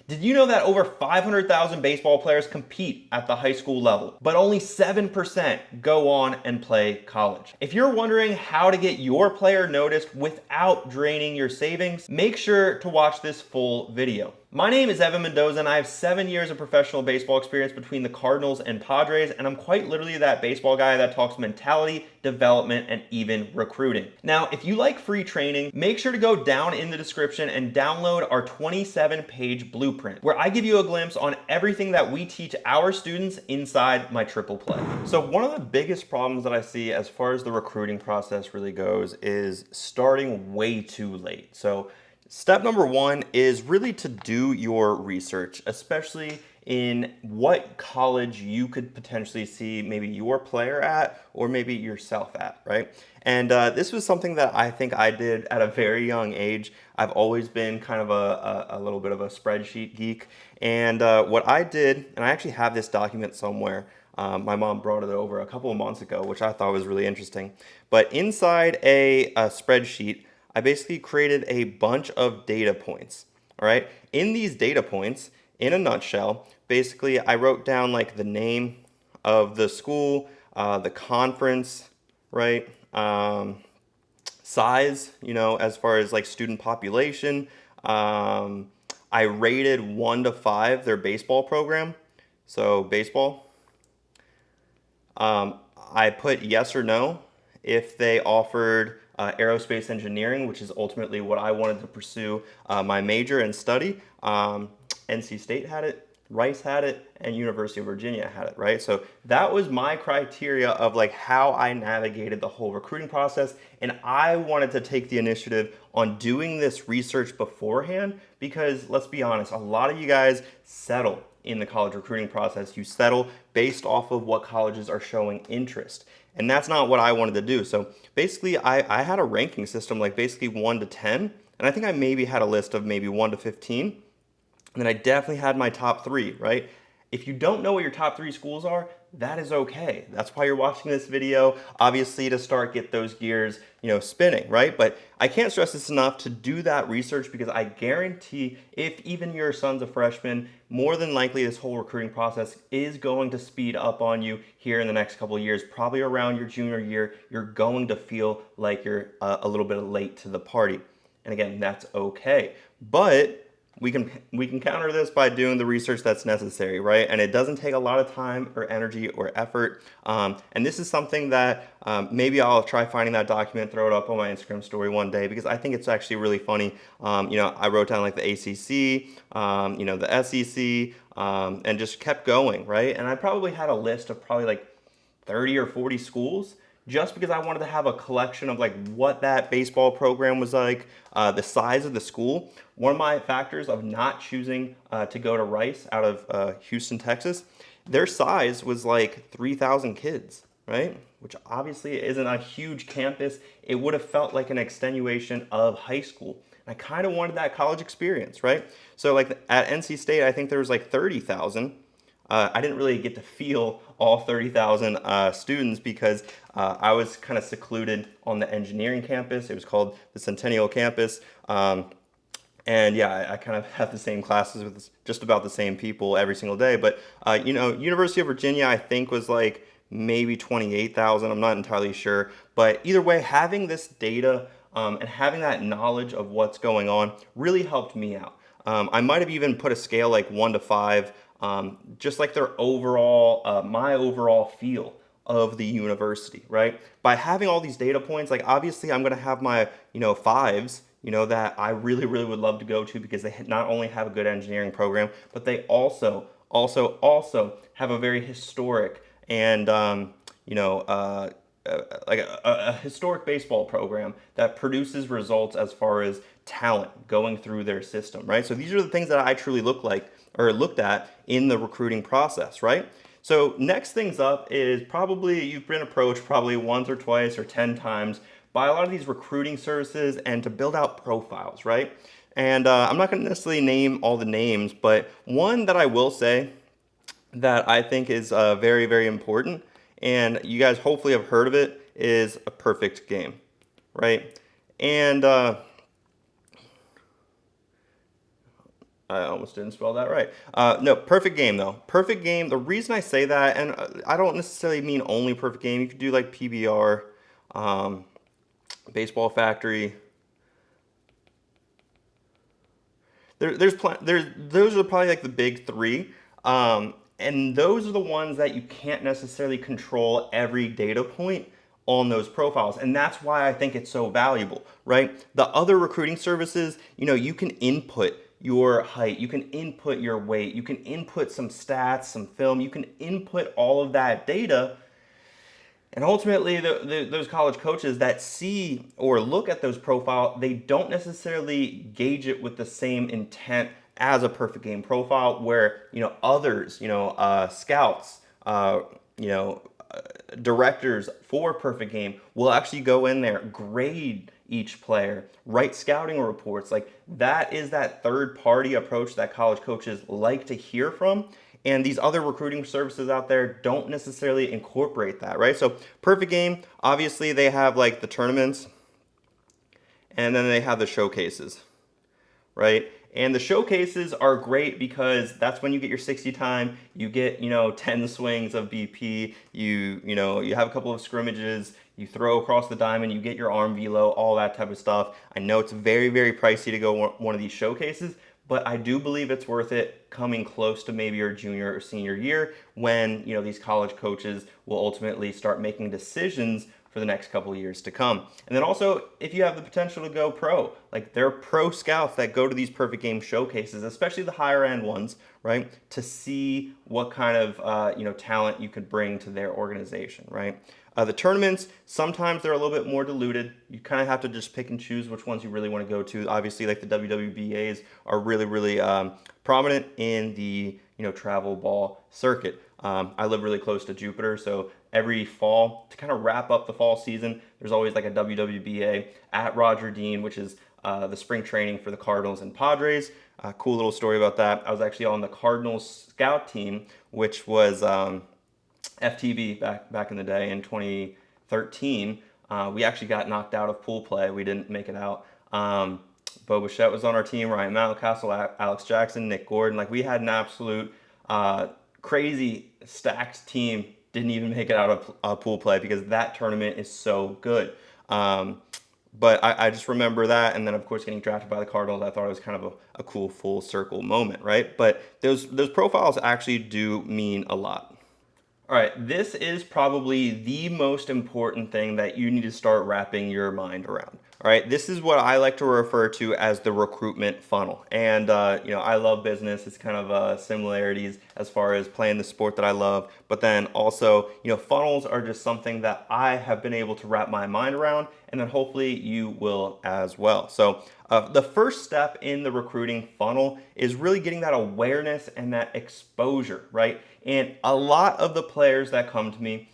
Did you know that over 500,000 baseball players compete at the high school level, but only 7% go on and play college? If you're wondering how to get your player noticed without draining your savings, make sure to watch this full video. My name is Evan Mendoza, and I have 7 years of professional baseball experience between the Cardinals and Padres, and I'm quite literally that baseball guy that talks mentality, development, and even recruiting. Now, if you like free training, make sure to go down in the description and download our 27-page blueprint, where I give you a glimpse on everything that we teach our students inside my triple play. So one of the biggest problems that I see as far as the recruiting process really goes is starting way too late. So step number one is really to do your research, especially in what college you could potentially see maybe your player at or maybe yourself at, right? And this was something that I think I did at a very young age. I've always been kind of a little bit of a spreadsheet geek. And what I did, and I actually have this document somewhere, my mom brought it over a couple of months ago, which I thought was really interesting. But inside a spreadsheet, I basically created a bunch of data points, all right? In these data points, in a nutshell, basically I wrote down like the name of the school, the conference, right? Size, as far as like student population. I rated 1 to 5 their baseball program. So baseball. I put yes or no if they offered aerospace engineering, which is ultimately what I wanted to pursue my major and study. NC State had it, Rice had it, and University of Virginia had it, right? So that was my criteria of like how I navigated the whole recruiting process. And I wanted to take the initiative on doing this research beforehand because let's be honest, a lot of you guys settle in the college recruiting process. You settle based off of what colleges are showing interest. And that's not what I wanted to do. So basically I had a ranking system like basically 1 to 10. And I think I maybe had a list of maybe 1 to 15. And then I definitely had my top 3, right? If you don't know what your top 3 schools are, that is okay. That's why you're watching this video, obviously to get those gears, spinning, right? But I can't stress this enough to do that research because I guarantee if even your son's a freshman, more than likely this whole recruiting process is going to speed up on you here in the next couple of years. Probably around your junior year, you're going to feel like you're a little bit late to the party. And again, that's okay. But we can counter this by doing the research that's necessary, right? And it doesn't take a lot of time or energy or effort. And this is something that maybe I'll try finding that document, throw it up on my Instagram story one day because I think it's actually really funny. I wrote down like the ACC, the SEC, and just kept going, right? And I probably had a list of probably like 30 or 40 schools just because I wanted to have a collection of like what that baseball program was like, the size of the school. One of my factors of not choosing to go to Rice out of Houston, Texas, their size was like 3,000 kids, right? Which obviously isn't a huge campus. It would have felt like an extenuation of high school. I kind of wanted that college experience, right? So like at NC State, I think there was like 30,000. I didn't really get to feel all 30,000 students because I was kind of secluded on the engineering campus. It was called the Centennial Campus. And yeah, I kind of have the same classes with just about the same people every single day. But, University of Virginia, I think was like maybe 28,000. I'm not entirely sure. But either way, having this data and having that knowledge of what's going on really helped me out. I might have even put a scale like 1 to 5, just like their overall, my overall feel of the university, right? By having all these data points, like obviously I'm going to have my, fives, that I really, really would love to go to because they not only have a good engineering program, but they also have a very historic and, like a historic baseball program that produces results as far as talent going through their system, right? So these are the things that I truly looked at in the recruiting process, right? So next things up is probably you've been approached probably once or twice or 10 times by a lot of these recruiting services and to build out profiles, right? And I'm not going to necessarily name all the names, but one that I will say that I think is very, very important, and you guys hopefully have heard of it, is a perfect game, right? And I almost didn't spell that right. No, perfect game though. Perfect game. The reason I say that, and I don't necessarily mean only perfect game. You could do like PBR, um, Baseball Factory. Those are probably like the big three, and those are the ones that you can't necessarily control every data point on those profiles, and that's why I think it's so valuable, right? The other recruiting services, you can input your height, you can input your weight, you can input some stats, some film, you can input all of that data, and ultimately, those college coaches that see or look at those profile, they don't necessarily gauge it with the same intent as a perfect game profile, where others, scouts, you know, directors for perfect game will actually go in there, grade each player, write scouting reports. Like that is that third party approach that college coaches like to hear from. And these other recruiting services out there don't necessarily incorporate that, right? So perfect game, obviously they have like the tournaments and then they have the showcases, right? And the showcases are great because that's when you get your 60 time, you get, 10 swings of BP, you have a couple of scrimmages, you throw across the diamond, you get your arm velo, all that type of stuff. I know it's very, very pricey to go one of these showcases, but I do believe it's worth it coming close to maybe your junior or senior year when, these college coaches will ultimately start making decisions for the next couple of years to come. And then also, if you have the potential to go pro, like there are pro scouts that go to these perfect game showcases, especially the higher end ones, right, to see what kind of talent you could bring to their organization, right? The tournaments, sometimes they're a little bit more diluted. You kind of have to just pick and choose which ones you really want to go to. Obviously, like the WWBAs are really, really prominent in the travel ball circuit. I live really close to Jupiter, so every fall to kind of wrap up the fall season, there's always like a WWBA at Roger Dean, which is the spring training for the Cardinals and Padres. Cool little story about that. I was actually on the Cardinals scout team, which was FTB back in the day in 2013. We actually got knocked out of pool play. We didn't make it out. Bo Bichette was on our team, Ryan Mountcastle, Alex Jackson, Nick Gordon. Like we had an absolute crazy stacked team. Didn't even make it out of pool play because that tournament is so good. But I just remember that, and then of course getting drafted by the Cardinals, I thought it was kind of a cool full circle moment, right? But those profiles actually do mean a lot. All right, this is probably the most important thing that you need to start wrapping your mind around. All right, this is what I like to refer to as the recruitment funnel. And, I love business. It's kind of similarities as far as playing the sport that I love. But then also, funnels are just something that I have been able to wrap my mind around. And then hopefully you will as well. So the first step in the recruiting funnel is really getting that awareness and that exposure, right? And a lot of the players that come to me,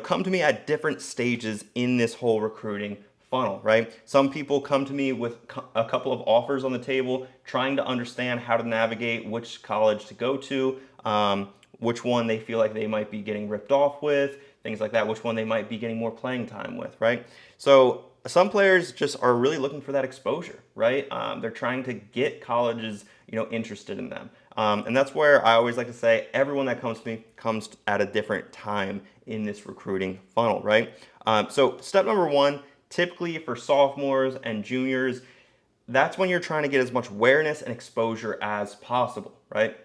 come to me at different stages in this whole recruiting funnel, right? Some people come to me with a couple of offers on the table, trying to understand how to navigate which college to go to, which one they feel like they might be getting ripped off with, things like that, which one they might be getting more playing time with, right? So some players just are really looking for that exposure, right? They're trying to get colleges, interested in them. And that's where I always like to say everyone that comes to me comes at a different time in this recruiting funnel, right? So step number one, typically for sophomores and juniors, that's when you're trying to get as much awareness and exposure as possible, right?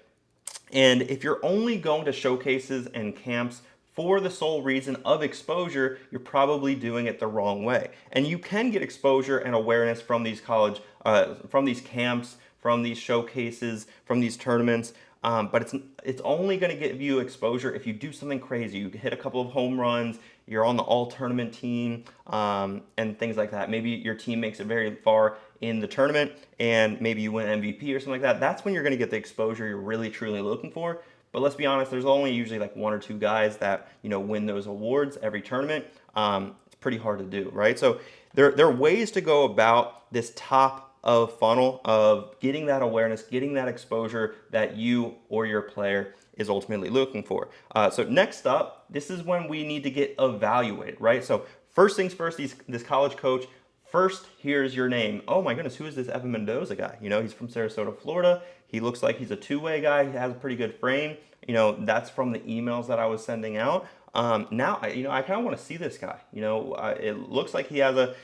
And if you're only going to showcases and camps for the sole reason of exposure, you're probably doing it the wrong way. And you can get exposure and awareness from these from these camps, from these showcases, from these tournaments. But it's only going to give you exposure if you do something crazy. You hit a couple of home runs, you're on the all-tournament team, and things like that. Maybe your team makes it very far in the tournament, and maybe you win MVP or something like that. That's when you're going to get the exposure you're really, truly looking for. But let's be honest, there's only usually like one or two guys that win those awards every tournament. It's pretty hard to do, right? So there are ways to go about this top of funnel of getting that awareness, getting that exposure that you or your player is ultimately looking for. So next up, this is when we need to get evaluated, right? So first things first, this college coach first hears your name. Oh my goodness, who is this Evan Mendoza guy? He's from Sarasota, Florida. He looks like he's a two-way guy. He has a pretty good frame. You know, that's from the emails that I was sending out. Now, I kind of want to see this guy. It looks like he has a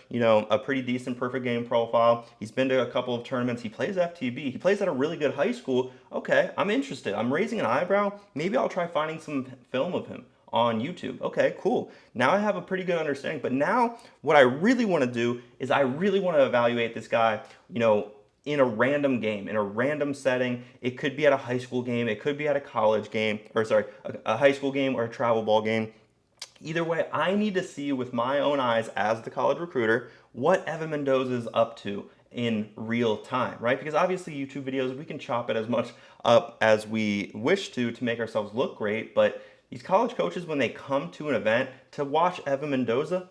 pretty decent perfect game profile. He's been to a couple of tournaments. He plays FTB. He plays at a really good high school. Okay, I'm interested. I'm raising an eyebrow. Maybe I'll try finding some film of him on YouTube. Okay, cool. Now I have a pretty good understanding. But now what I really want to do is I really want to evaluate this guy, in a random game, in a random setting. It could be at a high school game, it could be at a college game, or sorry, a high school game or a travel ball game. Either way, I need to see with my own eyes as the college recruiter what Evan Mendoza is up to in real time, right? Because obviously YouTube videos, we can chop it as much up as we wish to make ourselves look great, but these college coaches, when they come to an event to watch Evan Mendoza,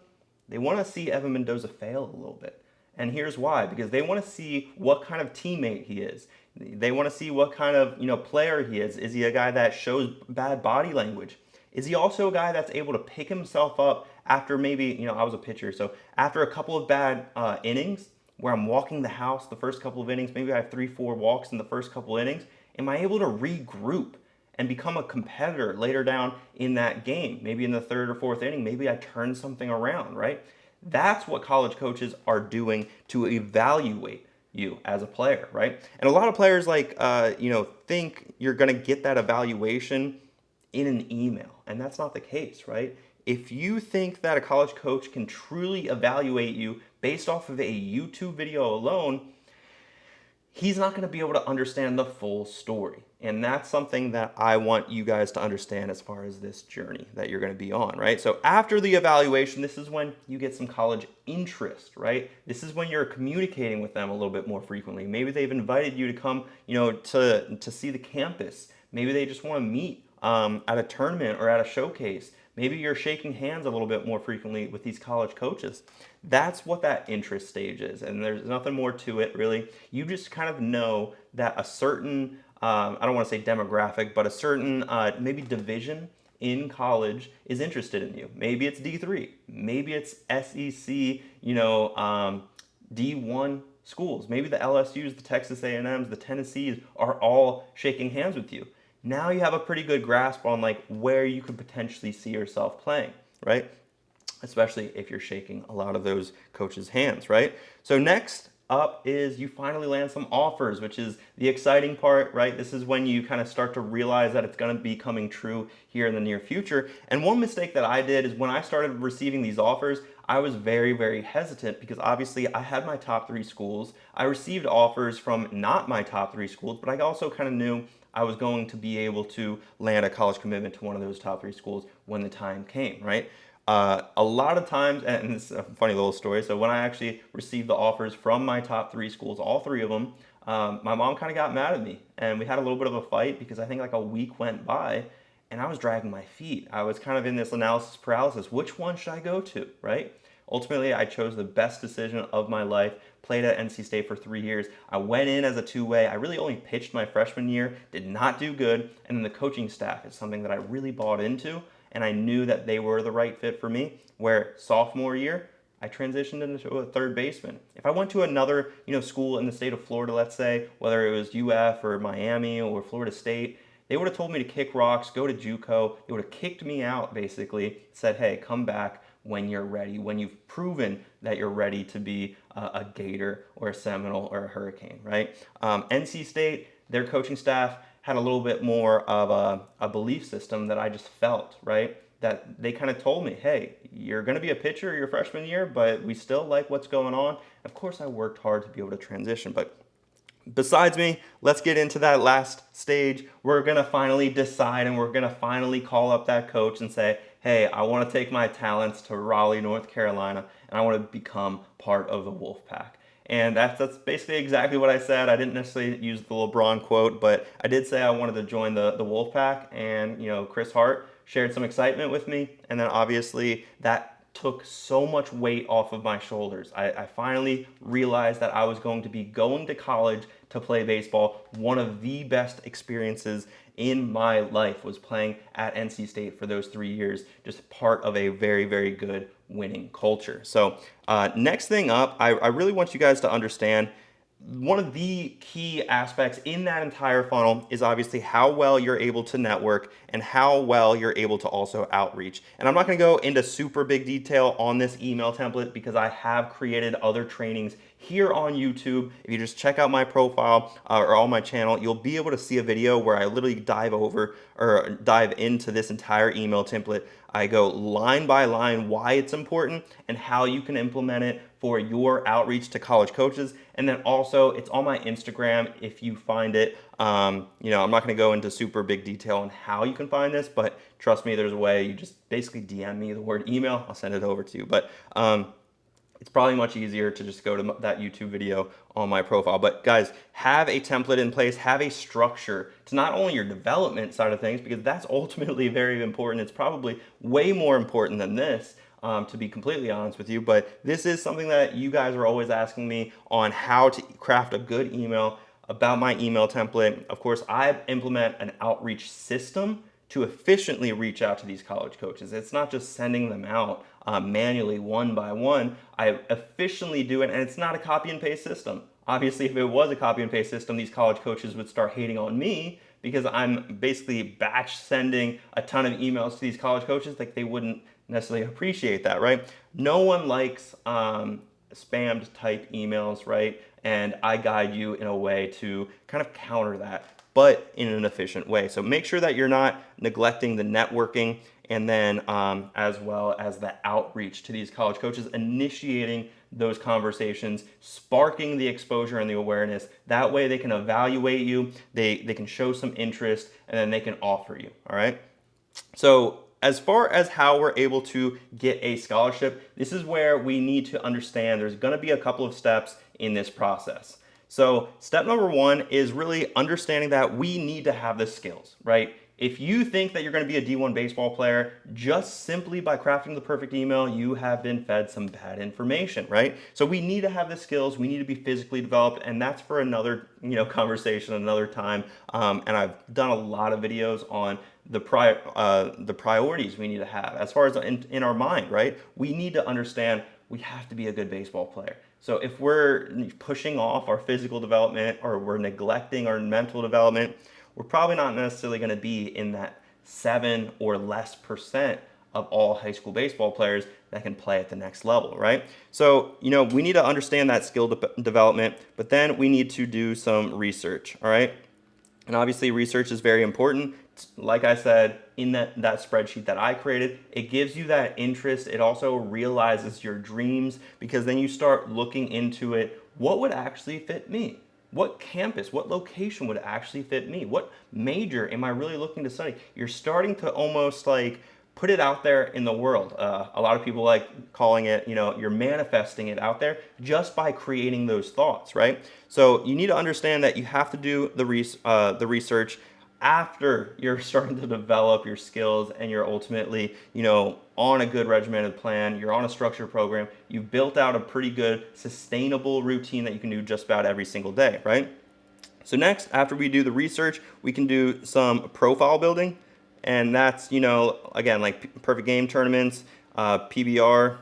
they want to see Evan Mendoza fail a little bit. And here's why, because they want to see what kind of teammate he is. They want to see what kind of, player he is. Is he a guy that shows bad body language? Is he also a guy that's able to pick himself up after maybe, I was a pitcher, so after a couple of bad innings where I'm walking the house the first couple of innings, maybe I have 3, 4 walks in the first couple innings, am I able to regroup and become a competitor later down in that game? Maybe in the third or fourth inning, maybe I turn something around, right? That's what college coaches are doing to evaluate you as a player, right? And a lot of players think you're going to get that evaluation in an email, and that's not the case, right? If you think that a college coach can truly evaluate you based off of a YouTube video alone, he's not going to be able to understand the full story. And that's something that I want you guys to understand as far as this journey that you're going to be on, right? So after the evaluation, this is when you get some college interest, right? This is when you're communicating with them a little bit more frequently. Maybe they've invited you to come, to see the campus. Maybe they just want to meet at a tournament or at a showcase. Maybe you're shaking hands a little bit more frequently with these college coaches. That's what that interest stage is, and there's nothing more to it, really. You just kind of know that a certain, I don't want to say demographic, but a certain maybe division in college is interested in you. Maybe it's D3, maybe it's SEC, D1 schools. Maybe the LSUs, the Texas A&Ms, the Tennessees are all shaking hands with you. Now you have a pretty good grasp on where you could potentially see yourself playing, right? Especially if you're shaking a lot of those coaches' hands, right? So next up is you finally land some offers, which is the exciting part, right? This is when you kind of start to realize that it's going to be coming true here in the near future. And one mistake that I did is when I started receiving these offers, I was very, very hesitant because obviously I had my top 3 schools. I received offers from not my top 3 schools, but I also kind of knew I was going to be able to land a college commitment to one of those top 3 schools when the time came, right? A lot of times, and it's a funny little story, so when I actually received the offers from my top 3 schools, all 3 of them, my mom kind of got mad at me, and we had a little bit of a fight because I think a week went by, and I was dragging my feet. I was kind of in this analysis paralysis. Which one should I go to, right? Ultimately, I chose the best decision of my life, played at NC State for 3 years. I went in as a two-way. I really only pitched my freshman year, did not do good, and then the coaching staff is something that I really bought into, and I knew that they were the right fit for me, where sophomore year, I transitioned into a third baseman. If I went to another, school in the state of Florida, let's say, whether it was UF or Miami or Florida State, they would have told me to kick rocks, go to JUCO. They would have kicked me out, basically, said, hey, come back when you're ready, when you've proven that you're ready to be a Gator or a Seminole or a Hurricane, right? NC State, their coaching staff had a little bit more of a belief system that I just felt, right? That they kind of told me, hey, you're going to be a pitcher your freshman year, but we still like what's going on. Of course, I worked hard to be able to transition, but besides me, let's get into that last stage. We're going to finally decide and we're going to finally call up that coach and say, hey, I want to take my talents to Raleigh, North Carolina, and I want to become part of the Wolfpack. And that's basically exactly what I said. I didn't necessarily use the LeBron quote, but I did say I wanted to join the Wolfpack, and Chris Hart shared some excitement with me, and then obviously that took so much weight off of my shoulders. I finally realized that I was going to be going to college to play baseball. One of the best experiences in my life was playing at NC State for those 3 years, just part of a very, very good winning culture. So next thing up, I really want you guys to understand one of the key aspects in that entire funnel is obviously how well you're able to network and how well you're able to also outreach. And I'm not going to go into super big detail on this email template because I have created other trainings here on YouTube. If you just check out my profile or on my channel, you'll be able to see a video where I literally dive into this entire email template. I go line by line why it's important and how you can implement it for your outreach to college coaches. And then also it's on my Instagram if you find it. I'm not going to go into super big detail on how you can find this, but trust me, there's a way. You just basically DM me the word email. I'll send it over to you. But it's probably much easier to just go to that YouTube video on my profile. But guys, have a template in place, have a structure to not only your development side of things, because that's ultimately very important. It's probably way more important than this, to be completely honest with you. But this is something that you guys are always asking me on how to craft a good email about my email template. Of course, I implement an outreach system to efficiently reach out to these college coaches. It's not just sending them out manually one by one. I efficiently do it, and it's not a copy and paste system. Obviously, if it was a copy and paste system, these college coaches would start hating on me because I'm basically batch sending a ton of emails to these college coaches. Like, they wouldn't necessarily appreciate that, right? No one likes spammed type emails, right? And I guide you in a way to kind of counter that, but in an efficient way. So make sure that you're not neglecting the networking, and then as well as the outreach to these college coaches, initiating those conversations, sparking the exposure and the awareness. That way they can evaluate you, they can show some interest, and then they can offer you, all right? So as far as how we're able to get a scholarship, this is where we need to understand there's going to be a couple of steps in this process. So step number one is really understanding that we need to have the skills, right? If you think that you're going to be a D1 baseball player just simply by crafting the perfect email, you have been fed some bad information, right? So we need to have the skills, we need to be physically developed, and that's for another conversation another time. And I've done a lot of videos on the priorities we need to have as far as in our mind, right? We need to understand we have to be a good baseball player. So if we're pushing off our physical development or we're neglecting our mental development, we're probably not necessarily going to be in that 7 or less percent of all high school baseball players that can play at the next level, right? So, we need to understand that skill development, but then we need to do some research, all right? And obviously research is very important. Like I said, in that spreadsheet that I created, it gives you that interest. It also realizes your dreams, because then you start looking into it. What would actually fit me? What campus, what location would actually fit me? What major am I really looking to study? You're starting to almost like put it out there in the world. A lot of people like calling it, you're manifesting it out there just by creating those thoughts, right? So you need to understand that you have to do the research after you're starting to develop your skills and you're ultimately, on a good regimented plan, you're on a structured program, you've built out a pretty good sustainable routine that you can do just about every single day, right? So next, after we do the research, we can do some profile building. And that's, again, like perfect game tournaments, PBR.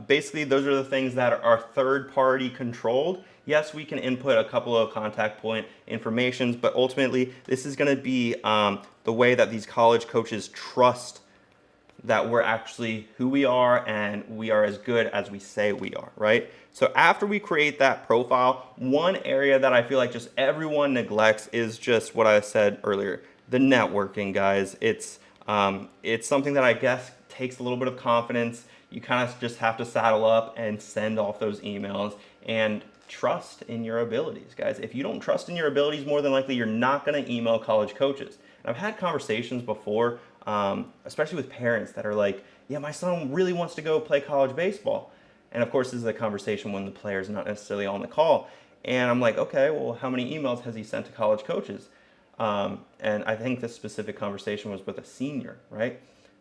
Basically, those are the things that are third-party controlled. Yes, we can input a couple of contact point informations, but ultimately, this is going to be the way that these college coaches trust that we're actually who we are and we are as good as we say we are, right? So after we create that profile, one area that I feel like just everyone neglects is just what I said earlier, the networking, guys. It's something that I guess takes a little bit of confidence. You kind of just have to saddle up and send off those emails and trust in your abilities, guys. If you don't trust in your abilities, more than likely you're not going to email college coaches. And I've had conversations before, especially with parents that are like, yeah, my son really wants to go play college baseball. And of course, this is a conversation when the player's not necessarily on the call. And I'm like, okay, well, how many emails has he sent to college coaches? And I think this specific conversation was with a senior, right?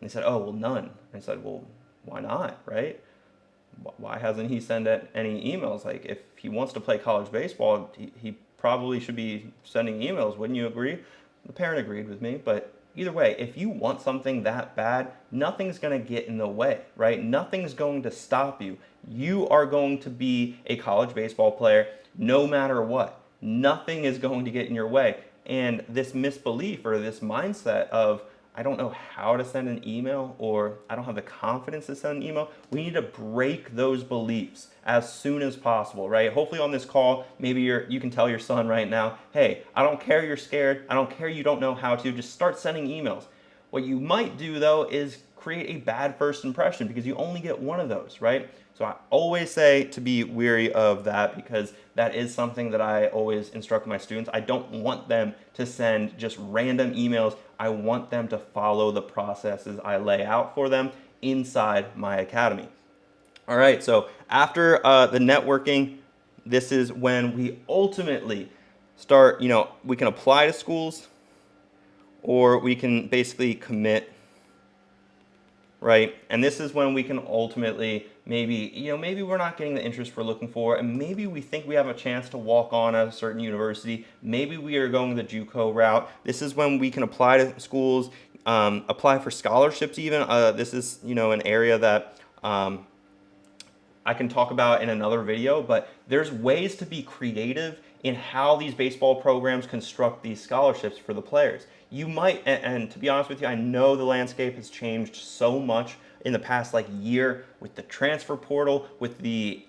And they said, oh, well, none. And I said, well, why not, right? Why hasn't he sent any emails? Like, if he wants to play college baseball, he probably should be sending emails. Wouldn't you agree? The parent agreed with me, but either way, if you want something that bad, nothing's going to get in the way, right? Nothing's going to stop you. You are going to be a college baseball player. no matter what. Nothing is going to get in your way. And this misbelief or this mindset of, I don't know how to send an email, or I don't have the confidence to send an email. We need to break those beliefs as soon as possible, right? Hopefully on this call, maybe you can tell your son right now, hey, I don't care you're scared. I don't care you don't know how to. Just start sending emails. What you might do though is create a bad first impression, because you only get one of those, right? So I always say to be weary of that, because that is something that I always instruct my students. I don't want them to send just random emails. I want them to follow the processes I lay out for them inside my academy. All right, so after the networking, this is when we ultimately start, we can apply to schools, or we can basically commit, right? And this is when we can ultimately maybe we're not getting the interest we're looking for, and maybe we think we have a chance to walk on at a certain university. Maybe we are going the JUCO route. This is when we can apply to schools, apply for scholarships even. This is, an area that I can talk about in another video, but there's ways to be creative in how these baseball programs construct these scholarships for the players. You might, and to be honest with you, I know the landscape has changed so much in the past year with the transfer portal, with the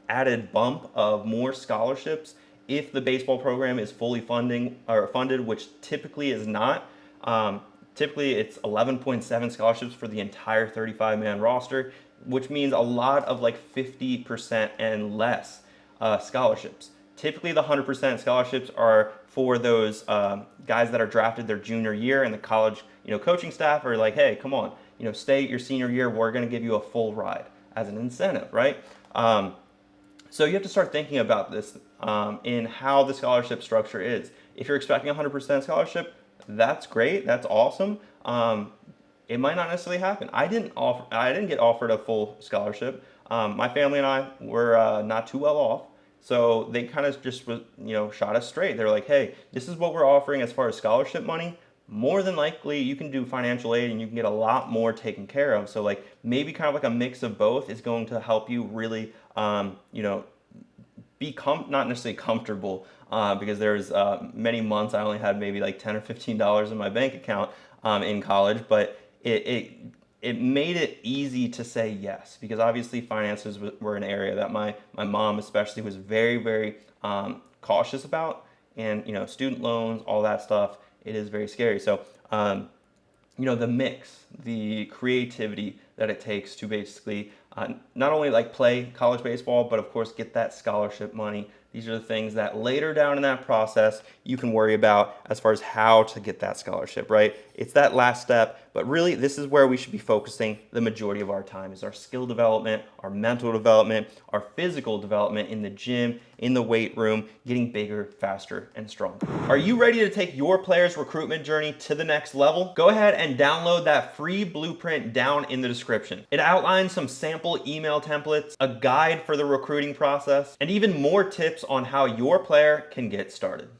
added bump of more scholarships. If the baseball program is fully funded, which typically is not, typically it's 11.7 scholarships for the entire 35-man roster, which means a lot of 50% and less scholarships. Typically the 100% scholarships are for those guys that are drafted their junior year, and the college coaching staff are like, hey, come on, stay your senior year, we're going to give you a full ride as an incentive, right? So you have to start thinking about this in how the scholarship structure is. If you're expecting 100% scholarship, that's great, that's awesome. It might not necessarily happen. I didn't get offered a full scholarship. My family and I were not too well off, so they kind of just shot us straight. They're like, hey, this is what we're offering as far as scholarship money. More than likely, you can do financial aid and you can get a lot more taken care of. So maybe kind of a mix of both is going to help you really, be not necessarily comfortable, because there's many months I only had maybe $10 or $15 in my bank account in college, but it made it easy to say yes, because obviously finances were an area that my mom especially was very, very cautious about, and student loans, all that stuff, it is very scary. So the mix, the creativity that it takes to basically not only play college baseball, but of course get that scholarship money. These are the things that later down in that process you can worry about as far as how to get that scholarship, right? It's that last step, but really this is where we should be focusing the majority of our time, is our skill development, our mental development, our physical development in the gym, in the weight room, getting bigger, faster, and stronger. Are you ready to take your player's recruitment journey to the next level? Go ahead and download that free blueprint down in the description. It outlines some sample email templates, a guide for the recruiting process, and even more tips on how your player can get started.